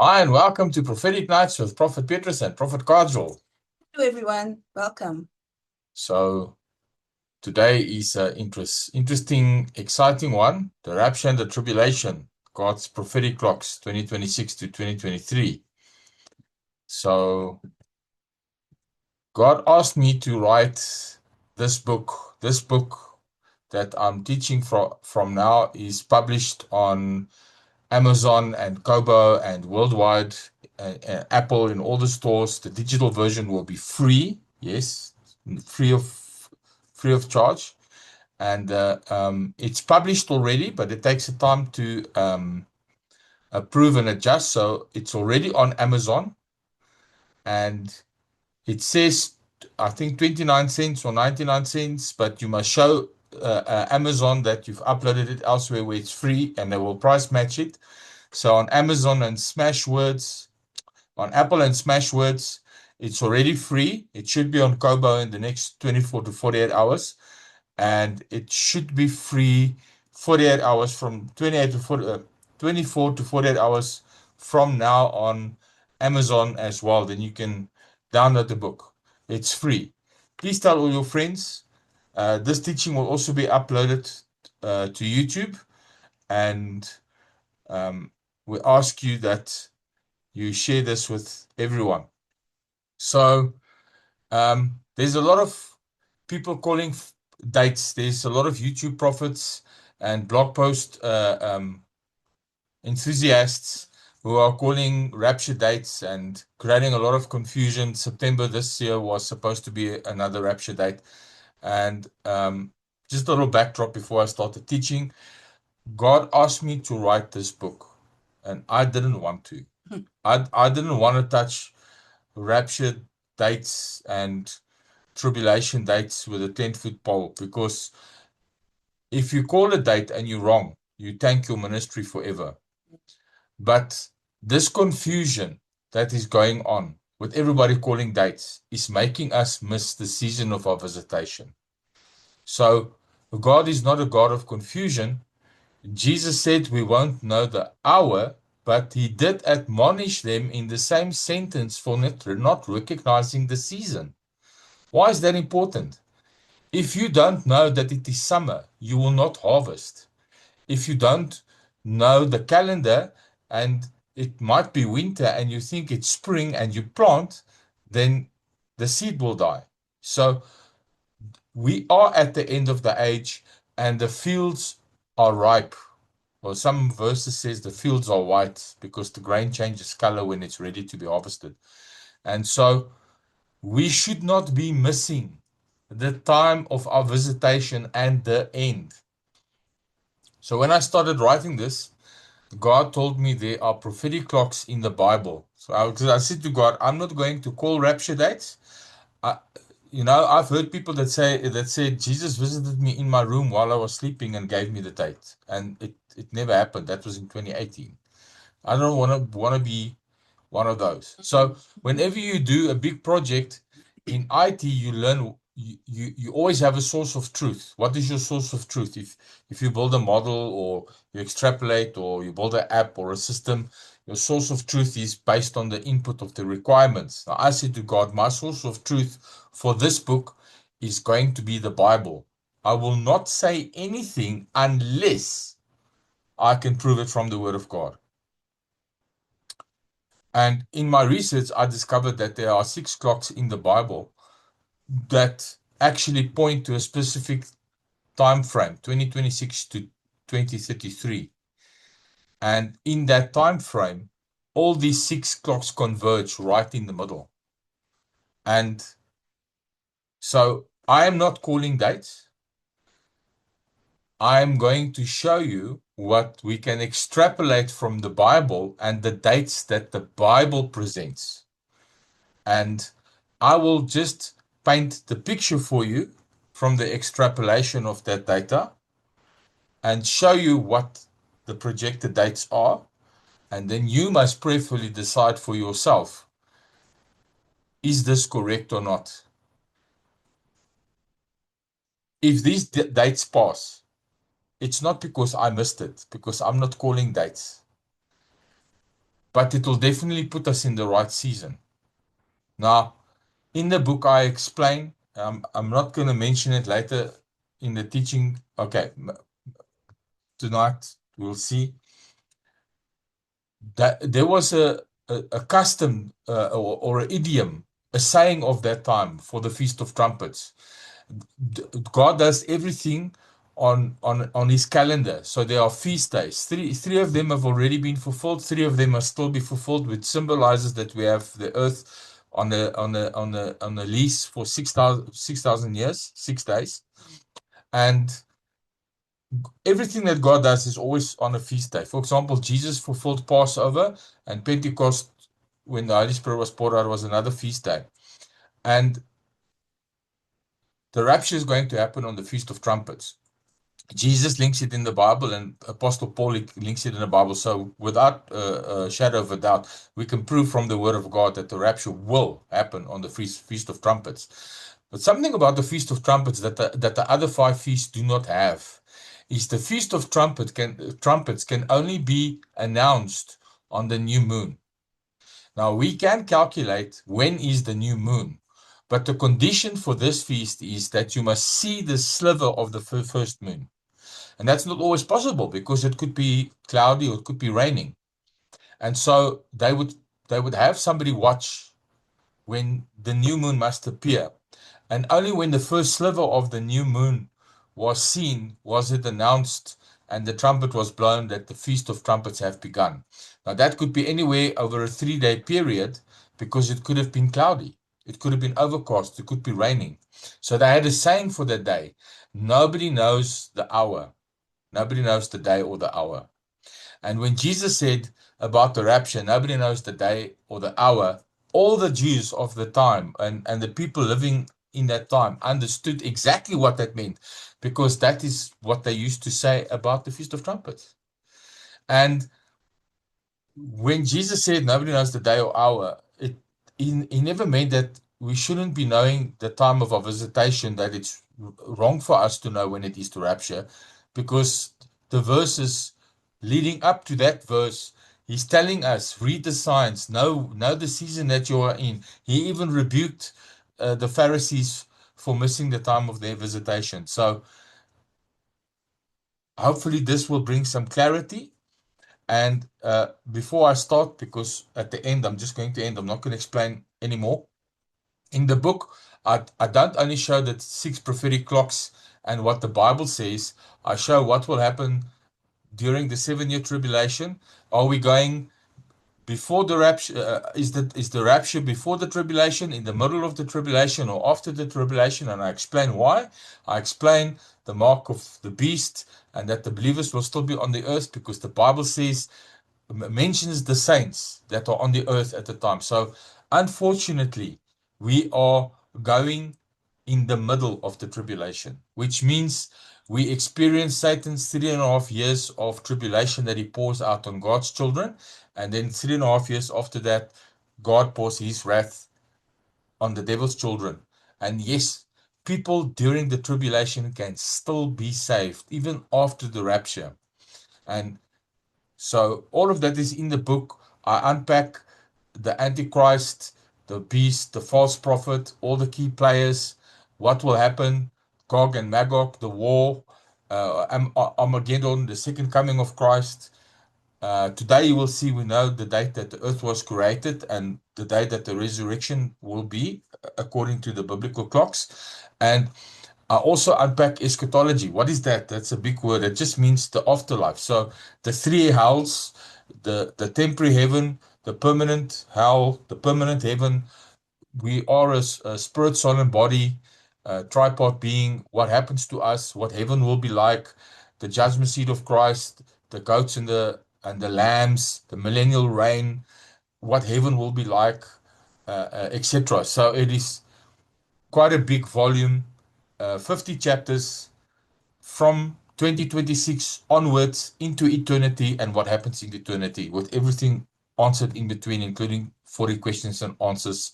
Hi, and welcome to Prophetic Nights with Prophet Petrus and Prophet Kajol. Hello, everyone. Welcome. So, today is an interesting, exciting one. The Rapture and the Tribulation, God's Prophetic Clocks, 2026 to 2023. So, God asked me to write this book. This book that I'm teaching from now is published on Amazon and Kobo and worldwide, Apple in all the stores. The digital version will be free, yes, free of charge, and it's published already, but it takes a time to approve and adjust. So it's already on Amazon, and it says I think 29 cents or 99 cents, but you must show Amazon that you've uploaded it elsewhere where it's free, and they will price match it. So on Amazon and Smashwords, on Apple and Smashwords, it's already free. It should be on Kobo in the next 24 to 48 hours. And it should be free 48 hours from 28 to 40, 24 to 48 hours from now on Amazon as well. Then you can download the book. It's free. Please tell all your friends. This teaching will also be uploaded to YouTube. And we ask you that you share this with everyone. So there's a lot of people calling dates. There's a lot of YouTube prophets and blog post enthusiasts who are calling rapture dates and creating a lot of confusion. September this year was supposed to be another rapture date. And just a little backdrop before I started teaching. God asked me to write this book, and I didn't want to. I didn't want to touch rapture dates and tribulation dates with a 10-foot pole, because if you call a date and you're wrong, you tank your ministry forever. But this confusion that is going on with everybody calling dates is making us miss the season of our visitation. So God is not a God of confusion. Jesus said we won't know the hour, but he did admonish them in the same sentence for not recognizing the season. Why is that important? If you don't know that it is summer, you will not harvest. If you don't know the calendar and it might be winter and you think it's spring and you plant, then the seed will die. So we are at the end of the age and the fields are ripe. Well, some verses says the fields are white because the grain changes color when it's ready to be harvested. And so we should not be missing the time of our visitation and the end. So when I started writing this, God told me there are prophetic clocks in the Bible. So I said to God, I'm not going to call rapture dates. I've heard people that said Jesus visited me in my room while I was sleeping and gave me the date, and it never happened. That was in 2018. I don't want to be one of those. So whenever you do a big project in IT, you learn you always have a source of truth. What is your source of truth? If you build a model or you extrapolate or you build an app or a system, your source of truth is based on the input of the requirements. Now I said to God, my source of truth for this book is going to be the Bible. I will not say anything unless I can prove it from the Word of God. And in my research, I discovered that there are 6 clocks in the Bible that actually point to a specific time frame, 2026 to 2033. And in that time frame, all these 6 clocks converge right in the middle. And so I am not calling dates. I am going to show you what we can extrapolate from the Bible and the dates that the Bible presents. And I will just paint the picture for you from the extrapolation of that data and show you what the projected dates are. And then you must prayerfully decide for yourself, is this correct or not? If these dates pass, it's not because I missed it, because I'm not calling dates. but it will definitely put us in the right season. Now, in the book, I explain, I'm not going to mention it later in the teaching. Okay, tonight we'll see that there was a custom or an idiom, a saying of that time for the Feast of Trumpets. God does everything on his calendar. So there are feast days. Three of them have already been fulfilled. Three of them are still be fulfilled, which symbolizes that we have the earth on the lease for 6,000 years, 6 days. And everything that God does is always on a feast day. For example, Jesus fulfilled Passover, and Pentecost, when the Holy Spirit was poured out, was another feast day. And the rapture is going to happen on the Feast of Trumpets. Jesus links it in the Bible, and Apostle Paul links it in the Bible. So without a shadow of a doubt, we can prove from the Word of God that the rapture will happen on the Feast of Trumpets. But something about the Feast of Trumpets that the other five feasts do not have is the Feast of Trumpets can only be announced on the new moon. Now we can calculate when is the new moon, but the condition for this feast is that you must see the sliver of the first moon. And that's not always possible because it could be cloudy or it could be raining. And so they would have somebody watch when the new moon must appear. And only when the first sliver of the new moon was seen was it announced and the trumpet was blown that the Feast of Trumpets have begun. Now that could be anywhere over a 3-day period because it could have been cloudy. It could have been overcast. It could be raining. So they had a saying for that day. Nobody knows the hour. Nobody knows the day or the hour. And when Jesus said about the rapture, nobody knows the day or the hour, all the Jews of the time and the people living in that time understood exactly what that meant, because that is what they used to say about the Feast of Trumpets. And when Jesus said nobody knows the day or hour, he never meant that we shouldn't be knowing the time of our visitation, that it's wrong for us to know when it is to rapture, because the verses leading up to that verse, he's telling us, read the signs, know the season that you are in. He even rebuked the Pharisees for missing the time of their visitation. So hopefully this will bring some clarity. And before I start, because at the end, I'm just going to end, I'm not going to explain anymore. In the book, I don't only show the 6 prophetic clocks and what the Bible says, I show what will happen during the 7-year tribulation. Are we going before the rapture? Is the rapture before the tribulation, in the middle of the tribulation, or after the tribulation? And I explain why. I explain the mark of the beast and that the believers will still be on the earth because the Bible says, mentions the saints that are on the earth at the time. So unfortunately, we are going in the middle of the tribulation, which means we experience Satan's 3.5 years of tribulation that he pours out on God's children. And then 3.5 years after that, God pours his wrath on the devil's children. And yes, people during the tribulation can still be saved, even after the rapture. And so all of that is in the book. I unpack the Antichrist, the beast, the false prophet, all the key players, what will happen, Gog and Magog, the war, Armageddon, the second coming of Christ. Today you will see, we know the date that the earth was created and the day that the resurrection will be, according to the biblical clocks. And I also unpack eschatology. What is that? That's a big word. It just means the afterlife. So the 3 hells, the temporary heaven, the permanent hell, the permanent heaven. We are a spirit, soul, and body, tripart being. What happens to us? What heaven will be like? The judgment seat of Christ, the goats and the lambs, the millennial reign. What heaven will be like, etc. So it is quite a big volume, 50 chapters from 2026 onwards into eternity and what happens in eternity, with everything answered in between, including 40 questions and answers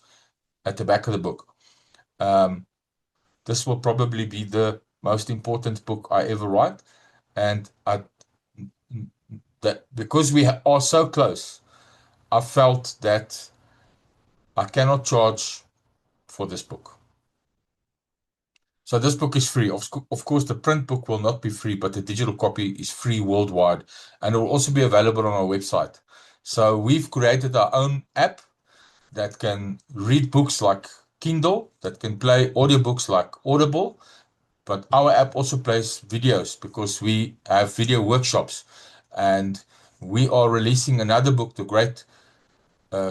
at the back of the book. This will probably be the most important book I ever write. And that because we are so close, I felt that I cannot charge for this book. So this book is free. Of course, the print book will not be free, but the digital copy is free worldwide, and it will also be available on our website. So we've created our own app that can read books like Kindle, that can play audiobooks like Audible, but our app also plays videos because we have video workshops, and we are releasing another book, The Great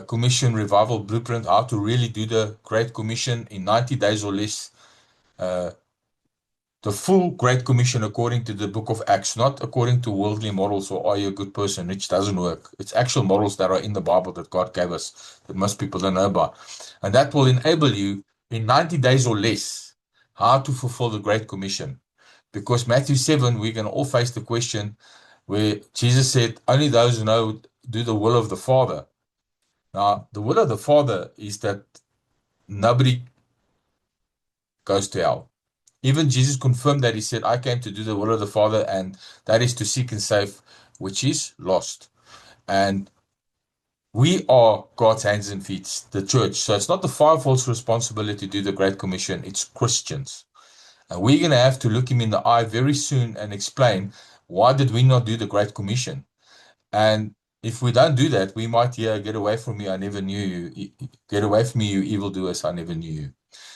Commission Revival Blueprint, how to really do the Great Commission in 90 days or less. The full Great Commission according to the book of Acts, not according to worldly morals or are you a good person, which doesn't work. It's actual morals that are in the Bible that God gave us that most people don't know about. And that will enable you in 90 days or less how to fulfill the Great Commission. Because Matthew 7, we can all face the question where Jesus said, only those who know do the will of the Father. Now, the will of the Father is that nobody goes to hell. Even Jesus confirmed that. He said, I came to do the will of the Father, and that is to seek and save which is lost. And we are God's hands and feet, the church. So it's not the fivefold's responsibility to do the Great Commission, it's Christians. And we're going to have to look him in the eye very soon and explain, why did we not do the Great Commission? And if we don't do that, we might hear, get away from me, I never knew you. Get away from me, you evildoers, I never knew you.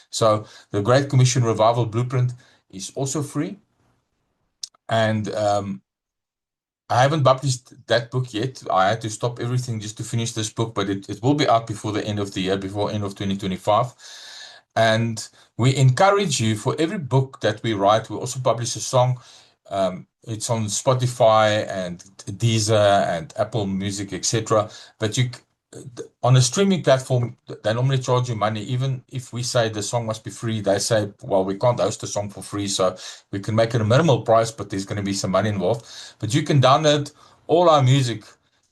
So the Great Commission Revival Blueprint is also free. And I haven't published that book yet. I had to stop everything just to finish this book, but it will be out before the end of the year, before end of 2025. And we encourage you, for every book that we write, we also publish a song. It's on Spotify and Deezer and Apple Music, etc. But on a streaming platform, they normally charge you money. Even if we say the song must be free, they say, well, we can't host the song for free, so we can make it a minimal price, but there's going to be some money involved. But you can download all our music,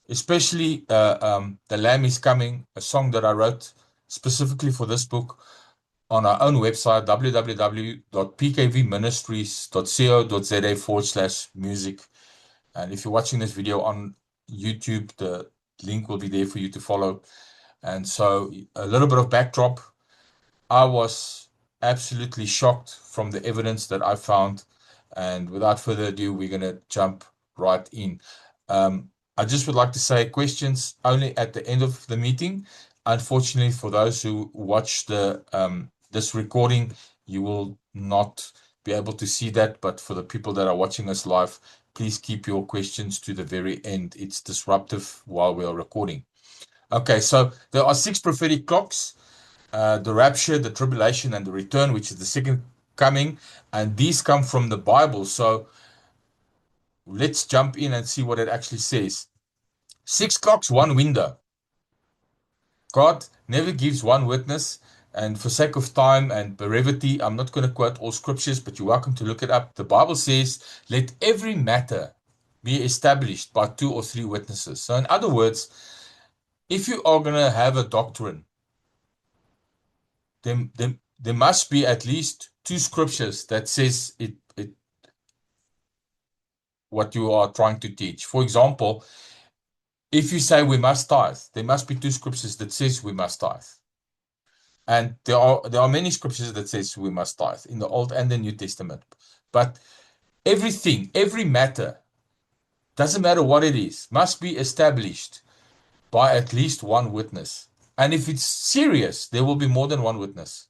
especially The Lamb is Coming, a song that I wrote specifically for this book, on our own website, www.pkvministries.co.za/music. And if you're watching this video on YouTube, the link will be there for you to follow. And so a little bit of backdrop. I was absolutely shocked from the evidence that I found. And without further ado, we're going to jump right in. I just would like to say questions only at the end of the meeting. Unfortunately, for those who watch this recording, you will not be able to see that. But for the people that are watching us live, please keep your questions to the very end. It's disruptive while we are recording. Okay, so there are 6 prophetic clocks, the rapture, the tribulation, and the return, which is the second coming. And these come from the Bible. So let's jump in and see what it actually says. 6 clocks, 1 window. God never gives one witness. And for sake of time and brevity, I'm not going to quote all scriptures, but you're welcome to look it up. The Bible says, let every matter be established by 2 or 3 witnesses. So in other words, if you are going to have a doctrine, then there must be at least 2 scriptures that says what you are trying to teach. For example, if you say we must tithe, there must be 2 scriptures that says we must tithe. And there are many scriptures that says we must tithe in the Old and the New Testament. But everything, every matter, doesn't matter what it is, must be established by at least 1 witness. And if it's serious, there will be more than 1 witness.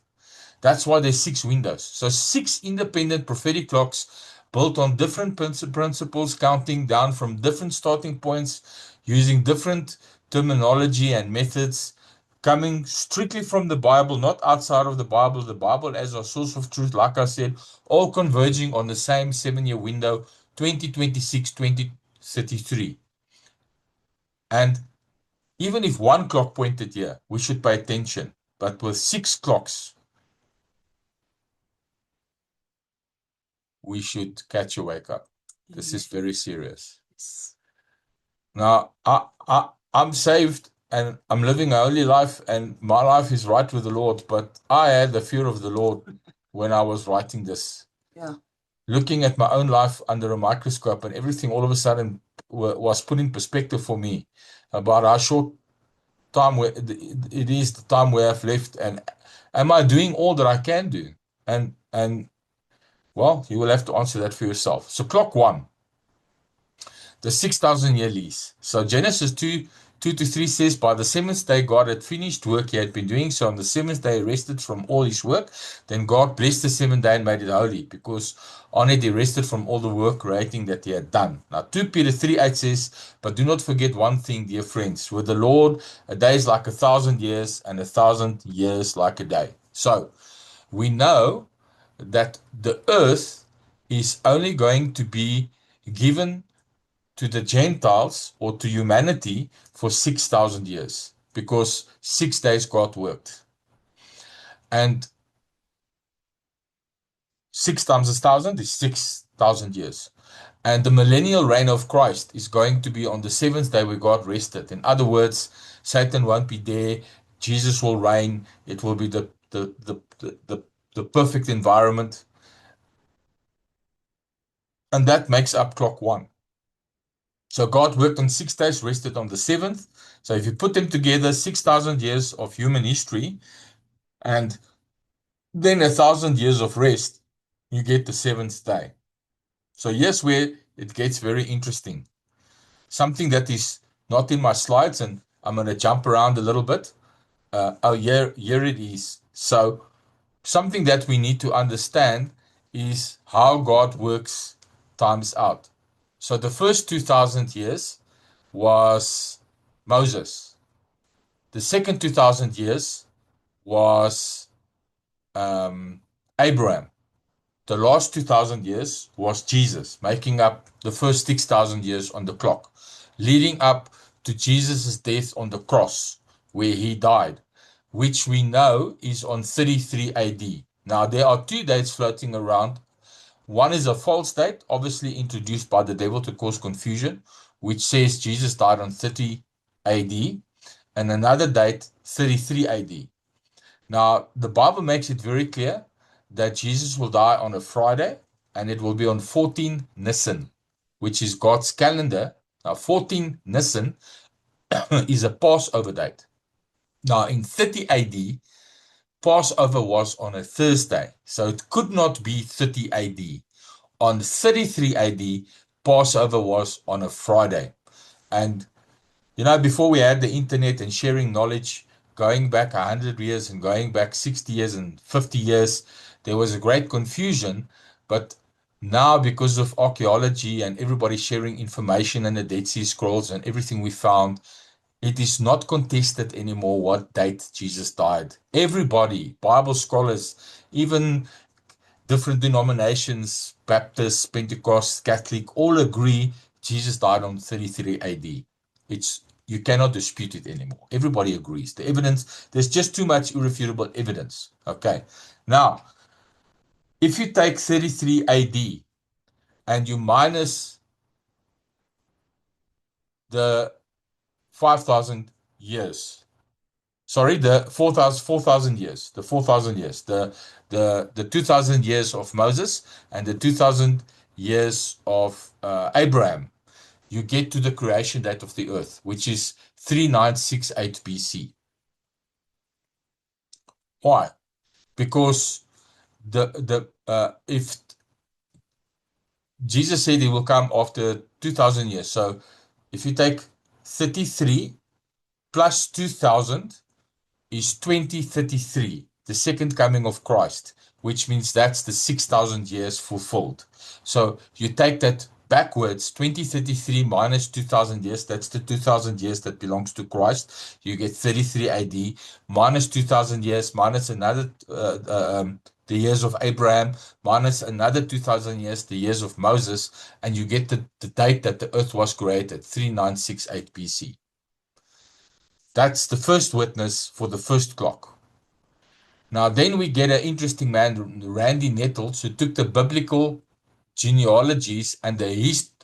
That's why there's 6 windows. So 6 independent prophetic clocks built on different principles, counting down from different starting points, using different terminology and methods, coming strictly from the Bible, not outside of the Bible as our source of truth, like I said, all converging on the same 7-year window, 2026, 2033. And even if 1 clock pointed here, we should pay attention. But with 6 clocks, we should catch a wake up. This is very serious. Now, I'm saved and I'm living a holy life, and my life is right with the Lord, but I had the fear of the Lord when I was writing this. Yeah. Looking at my own life under a microscope, and everything all of a sudden was put in perspective for me about how short time where it is the time where I've left, and am I doing all that I can do? And well, you will have to answer that for yourself. So clock one, the 6,000-year lease. So Genesis 2:2-3 says, by the seventh day, God had finished work he had been doing. So on the seventh day, he rested from all his work. Then God blessed the seventh day and made it holy, because on it he rested from all the work creating that he had done. Now 2 Peter 3:8 says, but do not forget one thing, dear friends. With the Lord, a day is like 1,000 years, and 1,000 years like a day. So we know that the earth is only going to be given to the Gentiles or to humanity for 6,000 years, because 6 days God worked. And 6 times 1,000 is 6,000 years. And the millennial reign of Christ is going to be on the seventh day where God rested. In other words, Satan won't be there. Jesus will reign. It will be the perfect environment. And that makes up clock one. So God worked on 6 days, rested on the seventh. So if you put them together, 6,000 years of human history and then 1,000 years of rest, you get the seventh day. So here's where it gets very interesting. Something that is not in my slides, and I'm going to jump around a little bit. Here it is. So something that we need to understand is how God works times out. So the first 2,000 years was Moses. The second 2,000 years was Abraham. The last 2,000 years was Jesus, making up the first 6,000 years on the clock, leading up to Jesus' death on the cross, where he died, which we know is on 33 AD. Now, there are two dates floating around. One is a false date, obviously introduced by the devil to cause confusion, which says Jesus died on 30 AD, and another date, 33 AD. Now, the Bible makes it very clear that Jesus will die on a Friday, and it will be on 14 Nisan, which is God's calendar. Now, 14 Nisan is a Passover date. Now, in 30 AD, Passover was on a Thursday, so it could not be 30 AD. On 33 AD, Passover was on a Friday. And, you know, before we had the internet and sharing knowledge, going back 100 years and going back 60 years and 50 years, there was a great confusion. But now, because of archaeology and everybody sharing information and the Dead Sea Scrolls and everything we found, it is not contested anymore what date Jesus died. Everybody, Bible scholars, even different denominations, Baptist, Pentecost, Catholic, all agree Jesus died on 33 AD. You cannot dispute it anymore. Everybody agrees. The evidence, there's just too much irrefutable evidence. Okay. Now, if you take 33 AD and you minus the 5,000 years, sorry, the 4,000 years, the 4,000 years, the 2,000 years of Moses and the 2,000 years of Abraham, you get to the creation date of the earth, which is 3968 BC. Why? Because if Jesus said he will come after 2,000 years, so if you take 33 plus 2,000 is 2033, the second coming of Christ, which means that's the 6,000 years fulfilled. So you take that backwards, 2033 minus 2,000 years, that's the 2,000 years that belongs to Christ. You get 33 AD minus 2,000 years, minus another, the years of Abraham, minus another 2,000 years, the years of Moses, and you get the date that the earth was created, 3968 BC. That's the first witness for the first clock. Now, then we get an interesting man, Randy Nettles, who took the biblical genealogies and the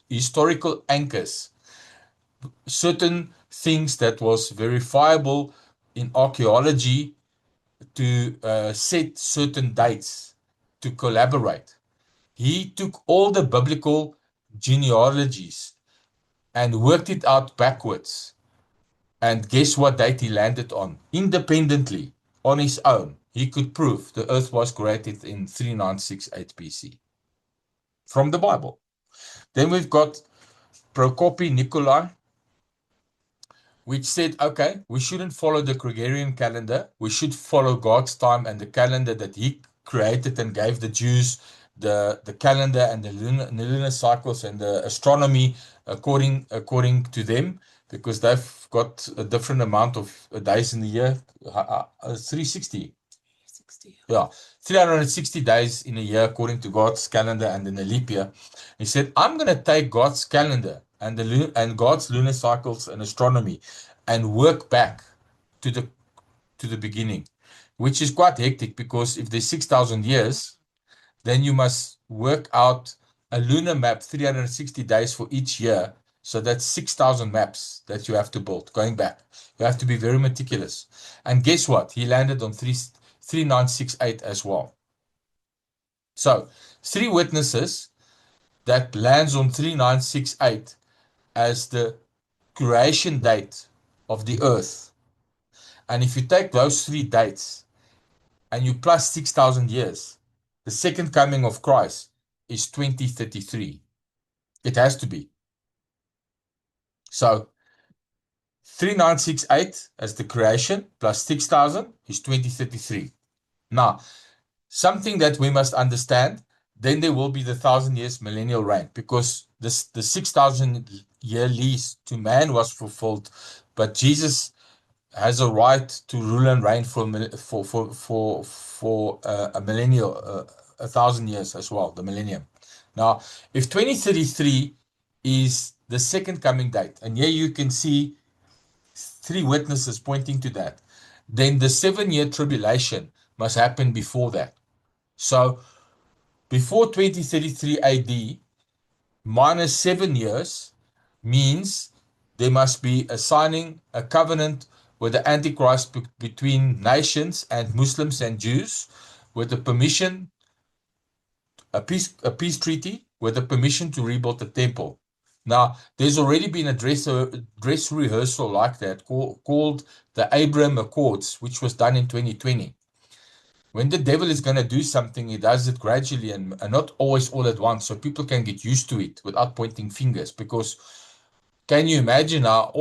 historical anchors, certain things that was verifiable in archaeology, to set certain dates, to collaborate. He took all the biblical genealogies and worked it out backwards And guess what date he landed on? Independently, on his own, he could prove the earth was created in 3968 BC from the Bible. Then we've got Prokopi Nikolai, which said, okay, we shouldn't follow the Gregorian calendar. We should follow God's time and the calendar that he created and gave the Jews the calendar and the lunar cycles and the astronomy according to them, because they've got a different amount of days in the year, 360. 60. Yeah, 360 days in a year according to God's calendar and in a leap year. He said, I'm going to take God's calendar and God's lunar cycles and astronomy and work back to the beginning, which is quite hectic, because if there's 6,000 years, then you must work out a lunar map 360 days for each year. So that's 6,000 maps that you have to build going back. You have to be very meticulous. And guess what? He landed on 3968 as well. So 3 witnesses that lands on 3968 as the creation date of the earth. And if you take those 3 dates and you plus 6,000 years, the second coming of Christ is 2033. It has to be. So 3968 as the creation plus 6,000 is 2033. Now, something that we must understand, then there will be the 1,000 years millennial reign, because the 6,000 year lease to man was fulfilled, but Jesus has a right to rule and reign for a millennial, 1,000 years as well, the millennium. Now, if 2033 is the second coming date, and here you can see 3 witnesses pointing to that, then the 7-year tribulation must happen before that. So before 2033 AD, minus 7 years means there must be a signing a covenant with the Antichrist between nations and Muslims and Jews, with the permission, a peace treaty with the permission to rebuild the temple. Now, there's already been a dress rehearsal like that called the Abraham Accords, which was done in 2020. When the devil is going to do something, he does it gradually and not always all at once, so people can get used to it without pointing fingers. Because can you imagine now,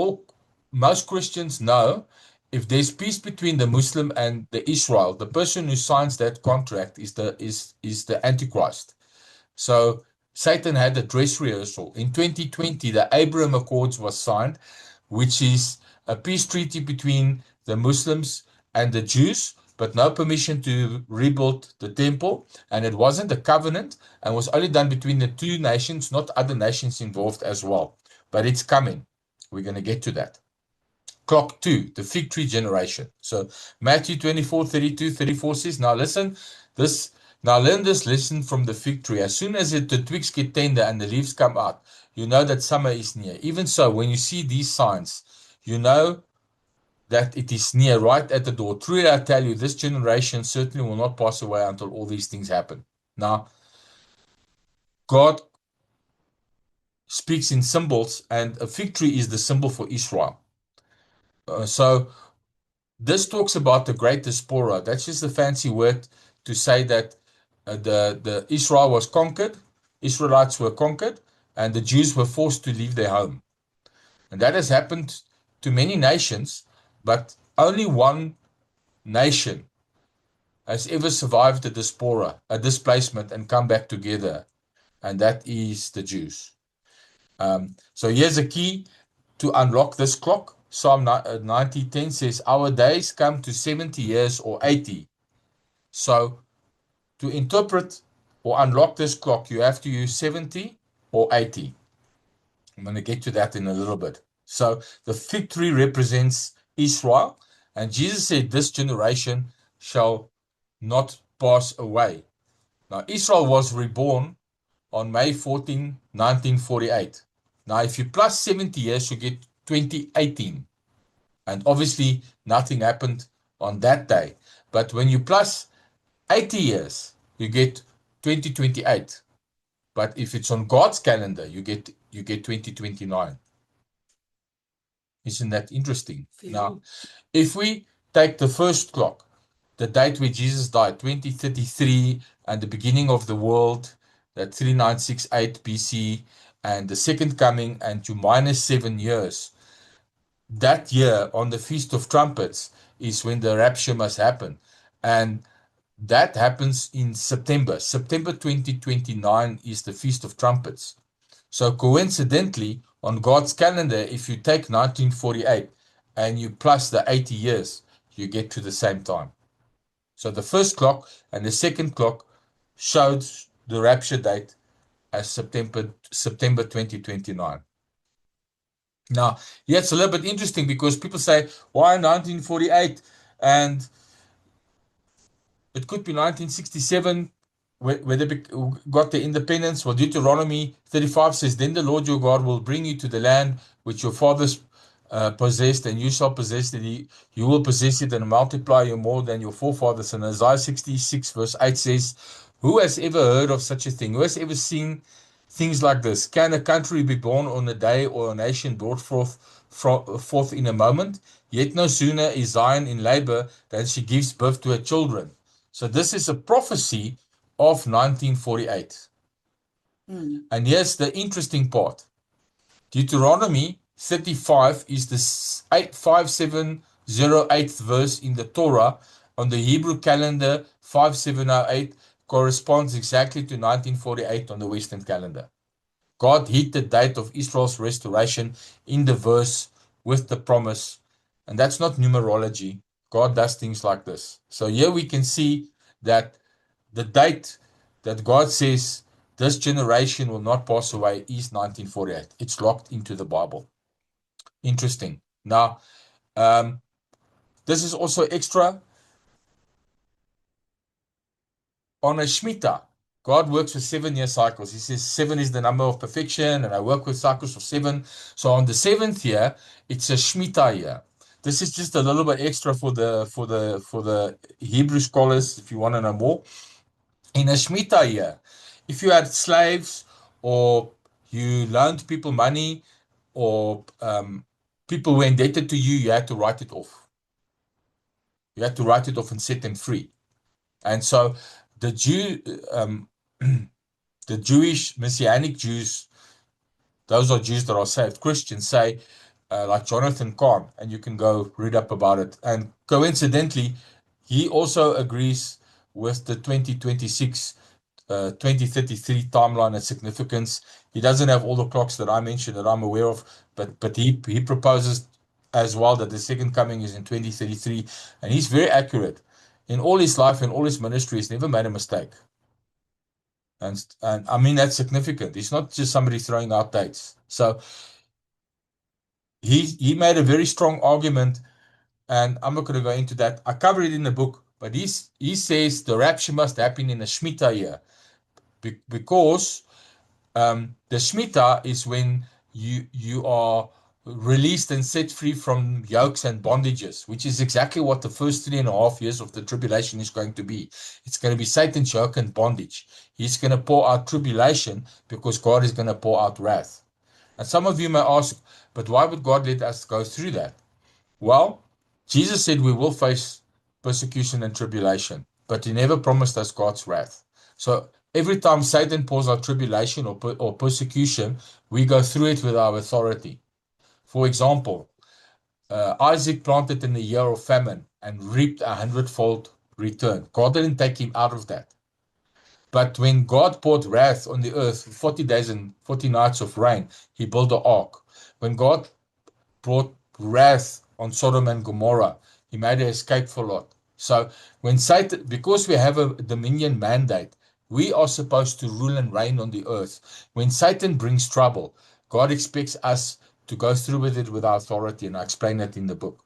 most Christians know, if there's peace between the Muslim and the Israel, the person who signs that contract is the Antichrist. So Satan had a dress rehearsal. In 2020, the Abraham Accords was signed, which is a peace treaty between the Muslims and the Jews, but no permission to rebuild the temple. And it wasn't a covenant and was only done between the 2 nations, not other nations involved as well. But it's coming. We're going to get to that. Clock 2, the fig tree generation. So Matthew 24:32-34 says, now listen, now learn this lesson from the fig tree. As soon as the twigs get tender and the leaves come out, you know that summer is near. Even so, when you see these signs, you know that it is near, right at the door. Truly I tell you, this generation certainly will not pass away until all these things happen. Now, God speaks in symbols, and a fig tree is the symbol for Israel. So this talks about the great diaspora. That's just a fancy word to say that the Israel was conquered, Israelites were conquered, and the Jews were forced to leave their home. And that has happened to many nations, but only one nation has ever survived the diaspora, a displacement, and come back together, and that is the Jews. So here's a key to unlock this clock. Psalm 90:10 says, our days come to 70 years or 80. So to interpret or unlock this clock, you have to use 70 or 80. I'm going to get to that in a little bit. So the fig tree represents Israel, and Jesus said, this generation shall not pass away. Now, Israel was reborn on May 14, 1948. Now, if you plus 70 years, you get 2018. And obviously, nothing happened on that day. But when you plus 80 years, you get 2028. But if it's on God's calendar, you get 2029. Isn't that interesting? Now, if we take the first clock, the date where Jesus died, 2033, and the beginning of the world, that 3968 BC, and the second coming, and to minus 7 years, that year on the Feast of Trumpets is when the rapture must happen. And that happens in September. September 2029 is the Feast of Trumpets. So coincidentally, on God's calendar, if you take 1948 and you plus the 80 years, you get to the same time. So the first clock and the second clock showed the rapture date as September 2029. Now, yeah, it's a little bit interesting because people say, why 1948? And it could be 1967 where they got the independence. Well, Deuteronomy 35 says, then the Lord your God will bring you to the land which your fathers possessed, and you shall possess it. You will possess it and multiply you more than your forefathers. And Isaiah 66 verse 8 says, who has ever heard of such a thing? Who has ever seen things like this? Can a country be born on a day, or a nation brought forth in a moment? Yet no sooner is Zion in labor than she gives birth to her children. So this is a prophecy of 1948. And here's the interesting part. Deuteronomy 35 is the 5708th verse in the Torah. On the Hebrew calendar, 5708 corresponds exactly to 1948 on the Western calendar. God hit the date of Israel's restoration in the verse with the promise. And that's not numerology. God does things like this. So here we can see that the date that God says this generation will not pass away is 1948. It's locked into the Bible. Interesting. Now, this is also extra. On a Shemitah, God works with 7-year cycles. He says 7 is the number of perfection, and I work with cycles of 7. So on the 7th year, it's a Shemitah year. This is just a little bit extra for the Hebrew scholars, if you want to know more. In a Shemitah year, if you had slaves, or you loaned people money, or people were indebted to you, you had to write it off. You had to write it off and set them free. And so the Jewish Messianic Jews, those are Jews that are saved. Christians say, like Jonathan Cahn, and you can go read up about it. And coincidentally, he also agrees with the 2026 2033 timeline and significance. He doesn't have all the clocks that I mentioned that I'm aware of, but he proposes as well that the second coming is in 2033, and he's very accurate. In all his life and all his ministry, he's never made a mistake. And I mean, that's significant. He's not just somebody throwing out dates. So he made a very strong argument, and I'm not going to go into that. I cover it in the book, but he says the rapture must happen in a Shemitah year, because the Shemitah is when you are released and set free from yokes and bondages, which is exactly what the first 3.5 years of the tribulation is going to be. It's going to be Satan's yoke and bondage. He's going to pour out tribulation because God is going to pour out wrath. And some of you may ask, but why would God let us go through that? Well, Jesus said we will face persecution and tribulation, but he never promised us God's wrath. So every time Satan pours out tribulation or persecution, we go through it with our authority. For example, Isaac planted in the year of famine and reaped 100-fold return. God didn't take him out of that. But when God poured wrath on the earth, 40 days and 40 nights of rain, he built the ark. When God brought wrath on Sodom and Gomorrah, he made an escape for Lot. So when Satan, because we have a dominion mandate, we are supposed to rule and reign on the earth. When Satan brings trouble, God expects us to go through with it with our authority, and I explain that in the book.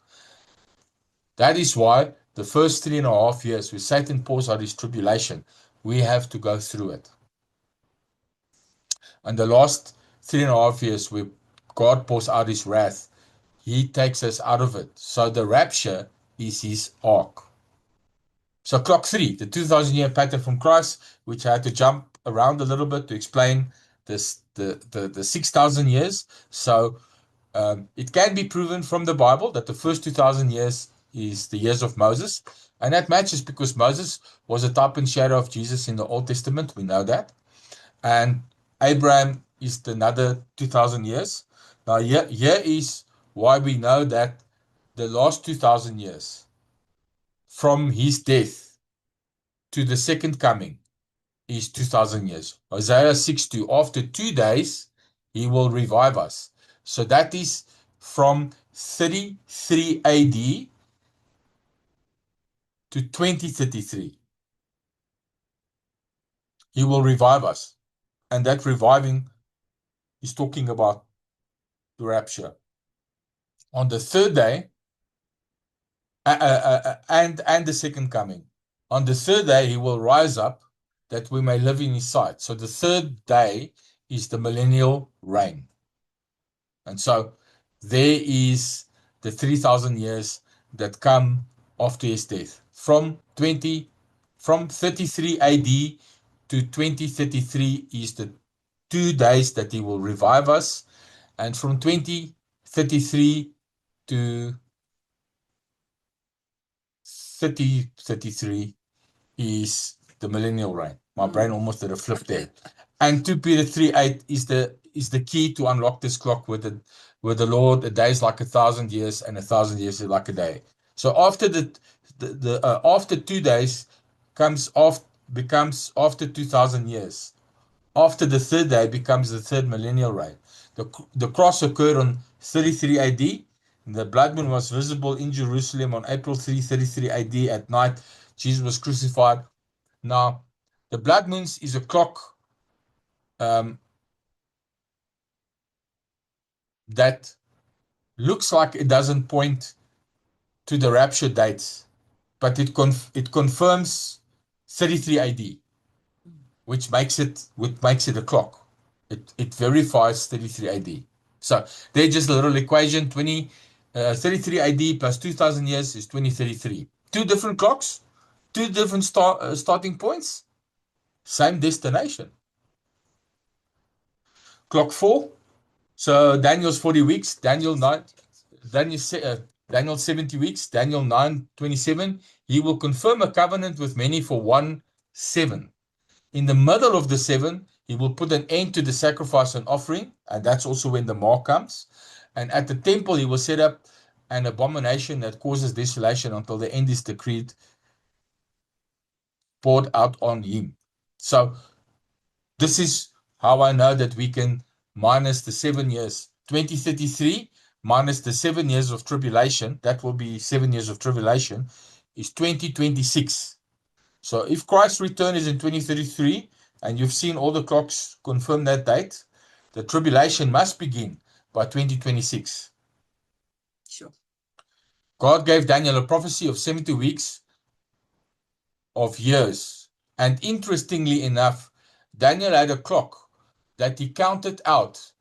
That is why the first 3.5 years, where Satan pours out his tribulation, we have to go through it. And the last 3.5 years, where God pours out his wrath, he takes us out of it. So the rapture is his ark. So clock 3, the 2,000-year pattern from Christ, which I had to jump around a little bit to explain this, the 6,000 years. So It can be proven from the Bible that the first 2,000 years is the years of Moses. And that matches because Moses was a type and shadow of Jesus in the Old Testament. We know that. And Abraham is another 2,000 years. Now, here is why we know that the last 2,000 years from his death to the second coming is 2,000 years. Isaiah 6:2, after 2 days, he will revive us. So that is from 33 AD to 2033. He will revive us. And that reviving is talking about the rapture. On the third day, and the second coming. On the third day, he will rise up that we may live in his sight. So the third day is the millennial reign. And so there is the 3,000 years that come after his death. From 33 AD to 2033 is the 2 days that he will revive us. And from 2033 to 3033 is the millennial reign. My brain almost did a flip there. And 2 Peter 3:8 is the key to unlock this clock with the Lord. A day is like 1,000 years, and 1,000 years is like a day. So after after 2 days becomes after 2,000 years. After the third day becomes the third millennial reign. The cross occurred on 33 AD. The blood moon was visible in Jerusalem on April 3, 33 AD at night. Jesus was crucified. Now, the blood moons is a clock that looks like it doesn't point to the rapture dates, but it confirms 33 AD, which makes it a clock. It verifies 33 AD. So there's just a little equation. 33 AD plus 2,000 years is 2033. Two different clocks, two different starting points, same destination. Clock 4. So Daniel's 40 weeks, Daniel 70 weeks, Daniel 9:27. He will confirm a covenant with many for 1/7. In the middle of the 7, he will put an end to the sacrifice and offering, and that's also when the mark comes. And at the temple, he will set up an abomination that causes desolation until the end is decreed, poured out on him. So this is how I know that we can minus the 7 years. 2033 minus the 7 years of tribulation, that will be 7 years of tribulation, is 2026. So if Christ's return is in 2033, and you've seen all the clocks confirm that date, the tribulation must begin by 2026. Sure. God gave Daniel a prophecy of 70 weeks of years. And interestingly enough, Daniel had a clock that he counted out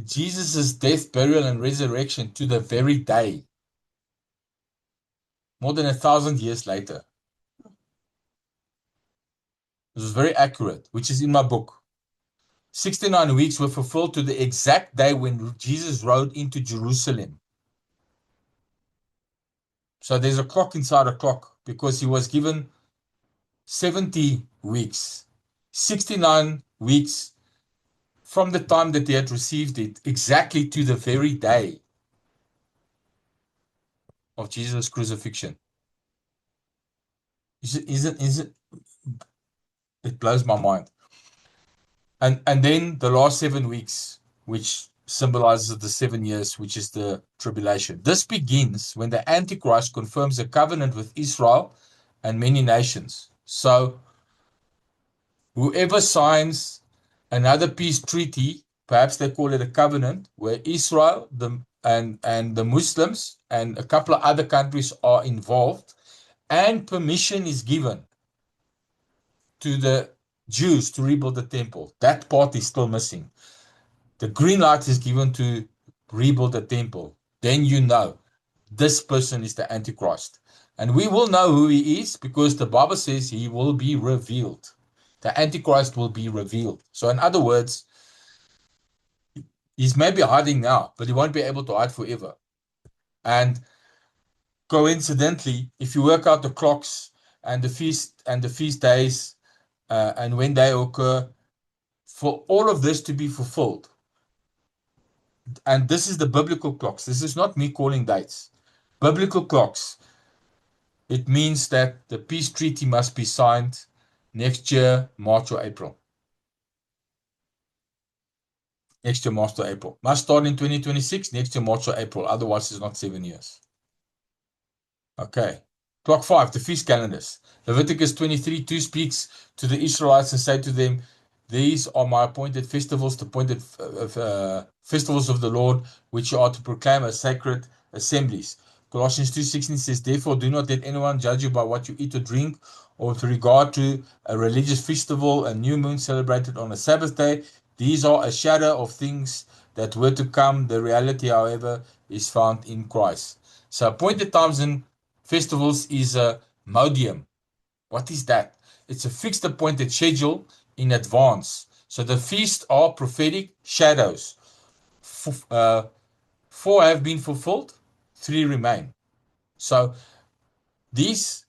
Jesus' death, burial, and resurrection to the very day, more than 1,000 years later. This is very accurate, which is in my book. 69 weeks were fulfilled to the exact day when Jesus rode into Jerusalem. So there's a clock inside a clock because he was given 70 weeks, 69 weeks from the time that he had received it, exactly to the very day of Jesus' crucifixion. It blows my mind. And then the last 7 weeks, which symbolizes the 7 years, which is the tribulation. This begins when the Antichrist confirms a covenant with Israel and many nations. So whoever signs another peace treaty, perhaps they call it a covenant, where Israel and the Muslims and a couple of other countries are involved, and permission is given to the Jews to rebuild the temple. That part is still missing. The green light is given to rebuild the temple. Then you know this person is the Antichrist. And we will know who he is because the Bible says he will be revealed. The Antichrist will be revealed. So in other words, He's maybe hiding now, but he won't be able to hide forever. And coincidentally, if you work out the clocks and the feast days and when they occur, for all of this to be fulfilled, and this is the biblical clocks. This is not me calling dates. Biblical clocks. It means that the peace treaty must be signed next year, March or April. Next year, March or April. Must start in 2026, next year, March or April. Otherwise, it's not 7 years. Okay. Clock 5, the feast calendars. Leviticus 23:2 speaks to the Israelites and say to them, these are my appointed festivals, the appointed festivals of the Lord, which you are to proclaim as sacred assemblies. Colossians 2:16 says, therefore do not let anyone judge you by what you eat or drink, or with regard to a religious festival, a new moon celebrated on a Sabbath day. These are a shadow of things that were to come. The reality, however, is found in Christ. So appointed times and festivals is a modium. What is that? It's a fixed appointed schedule in advance. So the feasts are prophetic shadows. Four have been fulfilled, 3 remain. So these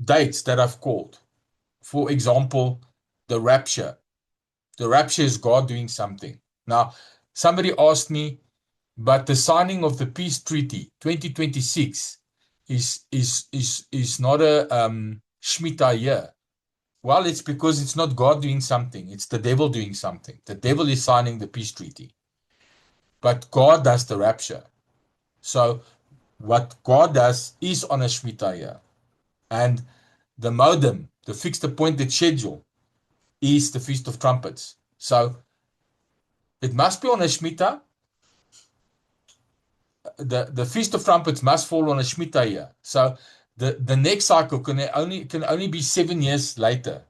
dates that I've called, for example, the rapture. The rapture is God doing something. Now, somebody asked me, but the signing of the peace treaty 2026 is not a Shemitah year. Well, it's because it's not God doing something. It's the devil doing something. The devil is signing the peace treaty. But God does the rapture. So what God does is on a Shemitah year. And the modem, the fixed appointed schedule, is the Feast of Trumpets. So it must be on a Shemitah. The Feast of Trumpets must fall on a Shemitah year. So the next cycle can only be 7 years later.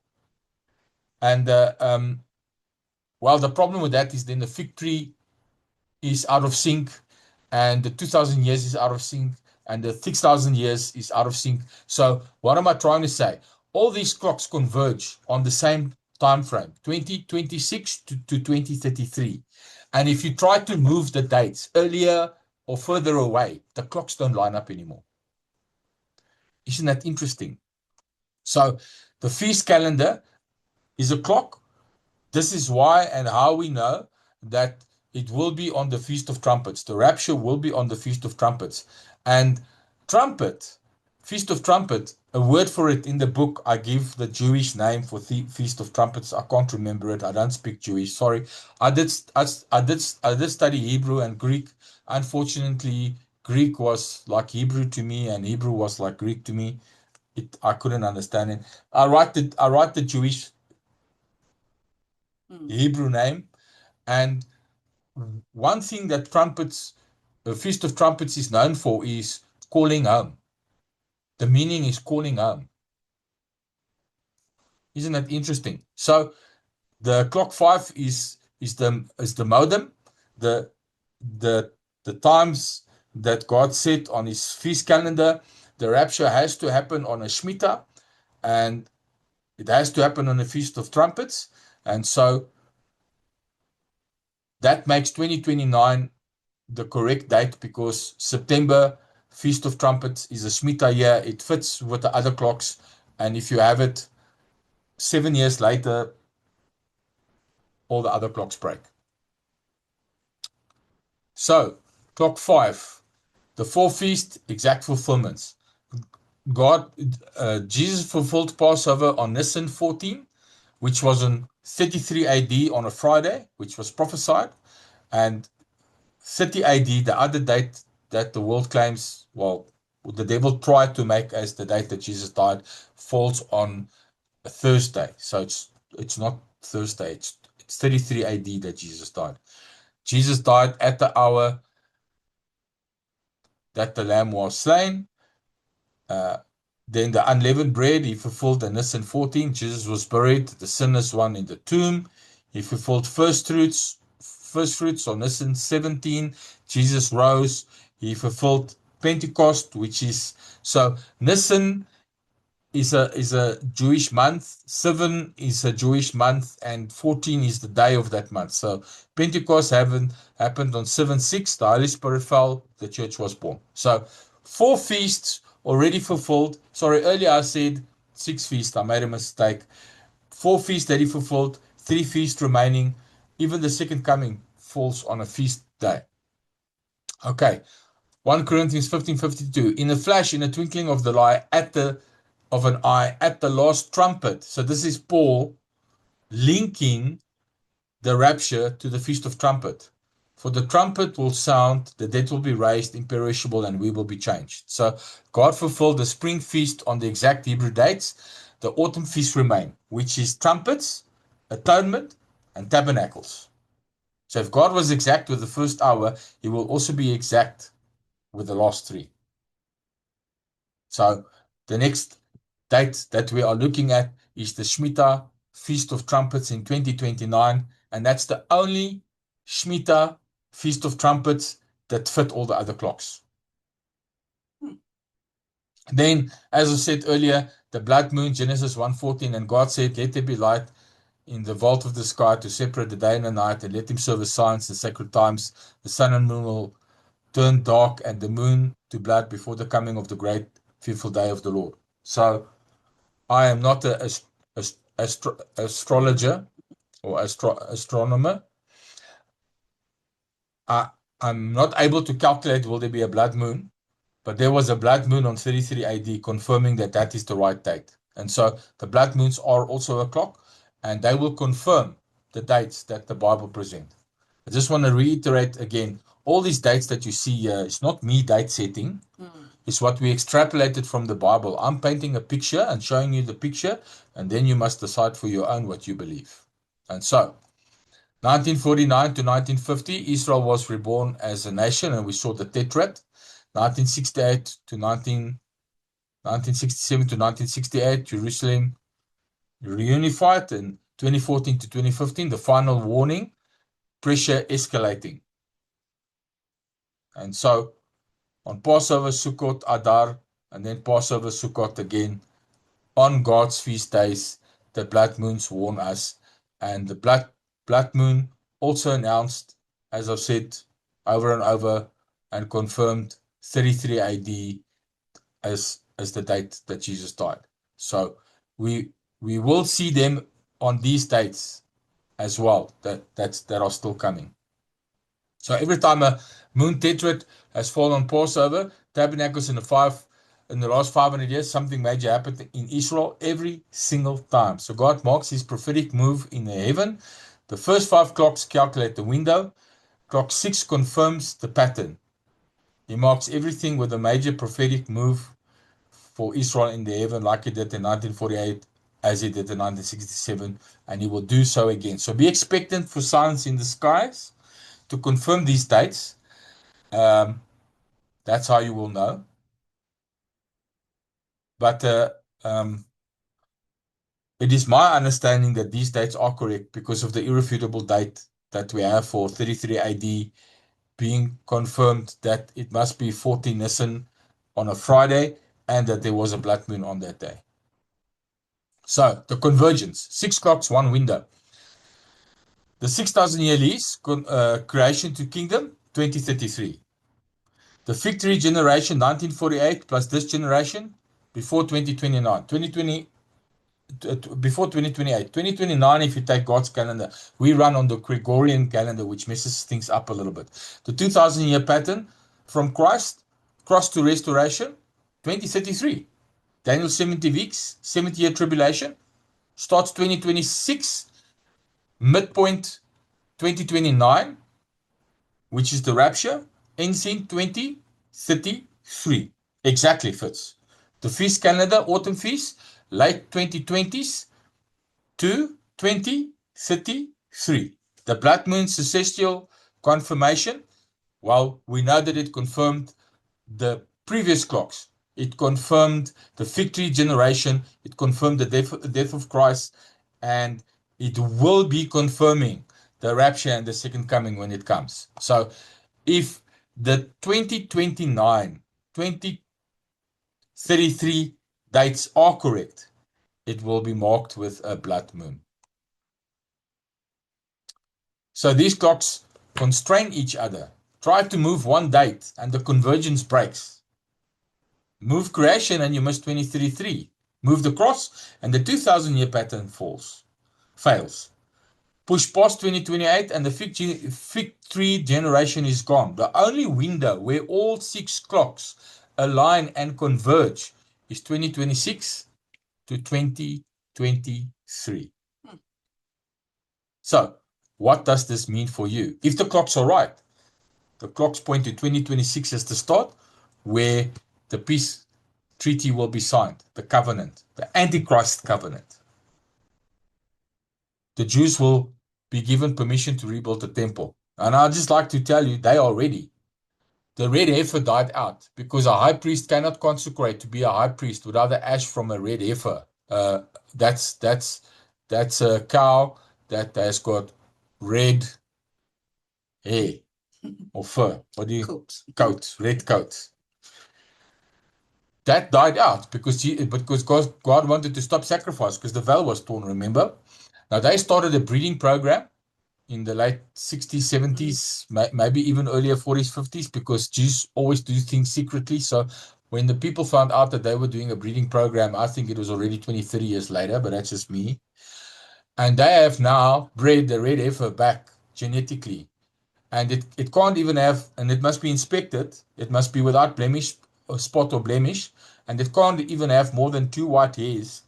And well, the problem with that is then the fig tree is out of sync, and the 2000 years is out of sync, and the 6000 years is out of sync. So what am I trying to say? All these clocks converge on the same time frame, 2026 to 2033. And if you try to move the dates earlier or further away, the clocks don't line up anymore. Isn't that interesting? So the feast calendar is a clock. This is why and how we know that it will be on the Feast of Trumpets. The rapture will be on the Feast of Trumpets. And trumpet, Feast of Trumpet, a word for it in the book, I give the Jewish name for the Feast of Trumpets. I can't remember it. I don't speak Jewish. Sorry. I did study Hebrew and Greek. Unfortunately, Greek was like Hebrew to me, and Hebrew was like Greek to me. I couldn't understand it. I write the Jewish Hebrew name, and one thing that the Feast of Trumpets is known for is calling home. The meaning is calling home. Isn't that interesting? So the clock 5 is the modem, the times that God set on his feast calendar. The rapture has to happen on a Shemitah, and it has to happen on the Feast of Trumpets. And so that makes 2029 the correct date, because September, Feast of Trumpets, is a Shemitah year. It fits with the other clocks. And if you have it 7 years later, all the other clocks break. So, clock 5, the 4 feast, exact fulfillments. Jesus fulfilled Passover on Nisan 14, which was on 33 AD on a Friday, which was prophesied. And 30 AD, the other date that the world claims, well, the devil tried to make as the date that Jesus died, falls on a Thursday. So it's not Thursday, it's 33 AD that Jesus died. Jesus died at the hour that the lamb was slain. Then the unleavened bread, he fulfilled in Nisan 14. Jesus was buried, the sinless one, in the tomb. He fulfilled first fruits on Nisan 17. Jesus rose. He fulfilled Pentecost, which is, so Nisan is a Jewish month, 7 is a Jewish month, and 14 is the day of that month. So Pentecost happened on 7/6, the Holy Spirit fell, the church was born. So 4 feasts already fulfilled. Sorry, earlier I said 6 feasts, I made a mistake. 4 feasts already fulfilled, 3 feasts remaining. Even the second coming falls on a feast day. Okay. 1 Corinthians 15:52. In a flash, in a twinkling of an eye, at the last trumpet. So this is Paul linking the rapture to the Feast of Trumpet. For the trumpet will sound, the dead will be raised imperishable, and we will be changed. So God fulfilled the spring feast on the exact Hebrew dates. The autumn feast remain, which is trumpets, atonement, and tabernacles. So if God was exact with the first hour, he will also be exact with the last 3. So the next date that we are looking at is the Shemitah Feast of Trumpets in 2029, and that's the only Shemitah Feast of Trumpets that fit all the other clocks. Then, as I said earlier, the blood moon, Genesis 1:14, and God said, let there be light in the vault of the sky to separate the day and the night, and let him serve as signs and sacred times. The sun and moon will turn dark, and the moon to blood before the coming of the great fearful day of the Lord. So I am not an astrologer or astronomer. I'm not able to calculate will there be a blood moon, but there was a blood moon on 33 AD confirming that that is the right date. And so the blood moons are also a clock, and they will confirm the dates that the Bible presents. I just want to reiterate again, all these dates that you see here, it's not me date setting. It's what we extrapolated from the Bible. I'm painting a picture and showing you the picture, and then you must decide for your own what you believe. And so, 1949 to 1950, Israel was reborn as a nation, and we saw the Tetrad. 1968 to 1967 to 1968, Jerusalem reunified, and 2014 to 2015, the final warning, pressure escalating. And so, on Passover, Sukkot, Adar, and then Passover, Sukkot again, on God's feast days, the blood moons warn us. And the blood moon also announced, as I've said over and over, and confirmed 33 AD as the date that Jesus died. So we will see them on these dates as well that are still coming. So every time a moon tetrad has fallen on Passover, tabernacles in the last 500 years, something major happened in Israel every single time. So God marks his prophetic move in the heaven. The first 5 clocks calculate the window. Clock 6 confirms the pattern. He marks everything with a major prophetic move for Israel in the heaven, like he did in 1948, as he did in 1967, and he will do so again. So be expectant for signs in the skies to confirm these dates. That's how you will know. But it is my understanding that these dates are correct because of the irrefutable date that we have for 33 AD being confirmed that it must be 14 Nisan on a Friday, and that there was a blood moon on that day. So the convergence, 6 clocks, 1 window. The 6,000-year lease, creation to kingdom, 2033. The victory generation, 1948, plus this generation, before 2029. Before 2028. 2029, if you take God's calendar, we run on the Gregorian calendar, which messes things up a little bit. The 2,000-year pattern from Christ, cross to restoration, 2033. Daniel 70 weeks, 70-year tribulation, starts 2026, midpoint 2029, which is the rapture, ends in 2033. Exactly fits. The feast calendar, autumn feast, late 2020s to 2033. The blood moon celestial confirmation, well, we know that it confirmed the previous clocks. It confirmed the victory generation. It confirmed the death of Christ, and it will be confirming the rapture and the second coming when it comes. So if the 2029, 2033 dates are correct, it will be marked with a blood moon. So these clocks constrain each other. Try to move one date and the convergence breaks. Move creation and you miss 23.3. Move the cross and the 2000-year pattern fails. Push past 2028 and the fig tree generation is gone. The only window where all 6 clocks align and converge is 2026 to 2023. So, what does this mean for you? If the clocks are right, the clocks point to 2026 as the start, where the peace treaty will be signed, the covenant, the Antichrist covenant. The Jews will be given permission to rebuild the temple. And I'd just like to tell you, they are ready. The red heifer died out because a high priest cannot consecrate to be a high priest without the ash from a red heifer. That's a cow that has got red hair or fur. What do you coat? Red coat. That died out because God wanted to stop sacrifice because the veil was torn. Remember? Now they started a breeding program in the late 60s, 70s, maybe even earlier 40s, 50s, because Jews always do things secretly. So when the people found out that they were doing a breeding program, I think it was already 20, 30 years later, but that's just me. And they have now bred the red heifer back genetically. And it can't even have, and it must be inspected. It must be without blemish, or spot or blemish. And it can't even have more than 2 white hairs.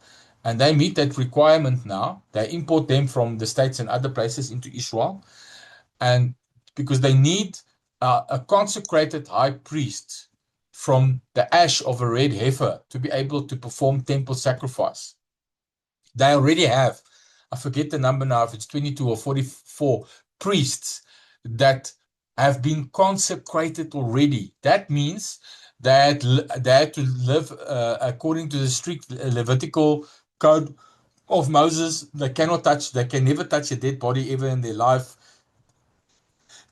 And they meet that requirement now. They import them from the States and other places into Israel. And because they need a consecrated high priest from the ash of a red heifer to be able to perform temple sacrifice. They already have, I forget the number now, if it's 22 or 44 priests that have been consecrated already. That means that they had to live according to the strict Levitical code of Moses. They can never touch a dead body ever in their life.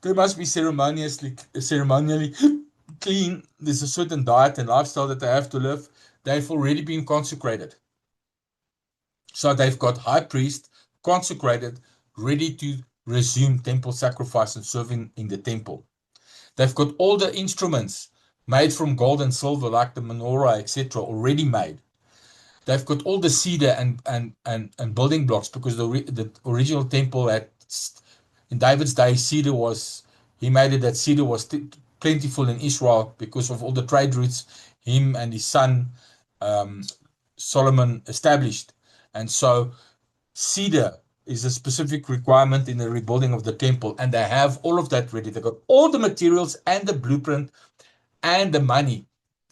They must be ceremonially clean. There's a certain diet and lifestyle that they have to live. They've already been consecrated. So they've got high priest, consecrated, ready to resume temple sacrifice and serving in the temple. They've got all the instruments made from gold and silver, like the menorah, etc., already made. They've got all the cedar and building blocks, because the original temple in David's day, he made it that cedar was plentiful in Israel because of all the trade routes him and his son Solomon established. And so cedar is a specific requirement in the rebuilding of the temple, and they have all of that ready. They've got all the materials and the blueprint and the money.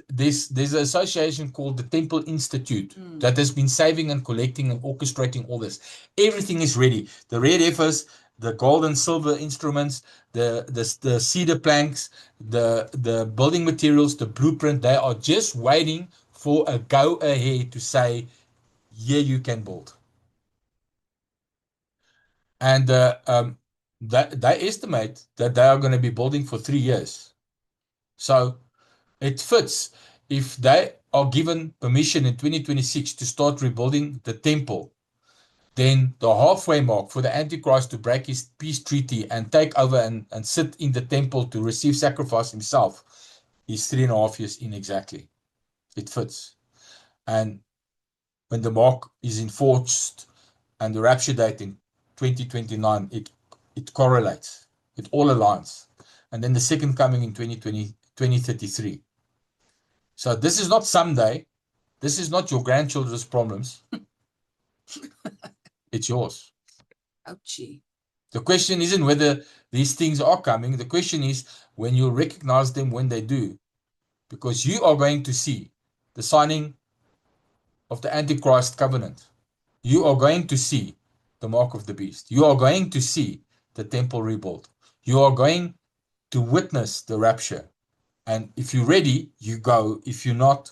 There's an association called the Temple Institute that has been saving and collecting and orchestrating all this. Everything is ready. The red heifers, the gold and silver instruments, the cedar planks, the building materials, the blueprint, they are just waiting for a go ahead to say, yeah, you can build. And they estimate that they are going to be building for 3 years. So it fits if they are given permission in 2026 to start rebuilding the temple. Then the halfway mark for the Antichrist to break his peace treaty and take over and sit in the temple to receive sacrifice himself is 3.5 years in exactly. It fits. And when the mark is enforced and the rapture date in 2029, it correlates. It all aligns. And then the second coming in 2033. So this is not someday. This is not your grandchildren's problems. It's yours. Ouchie. The question isn't whether these things are coming. The question is when you recognize them when they do. Because you are going to see the signing of the Antichrist covenant. You are going to see the mark of the beast. You are going to see the temple rebuilt. You are going to witness the rapture. And if you're ready, you go. If you're not,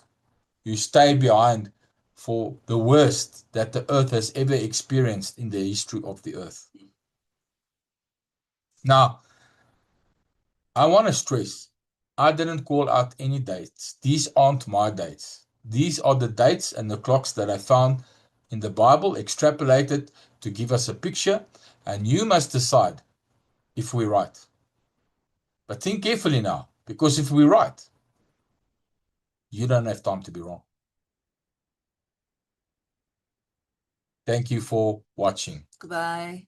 you stay behind for the worst that the earth has ever experienced in the history of the earth. Now, I want to stress, I didn't call out any dates. These aren't my dates. These are the dates and the clocks that I found in the Bible, extrapolated to give us a picture, and you must decide if we're right. But think carefully now, because if we're right, you don't have time to be wrong. Thank you for watching. Goodbye.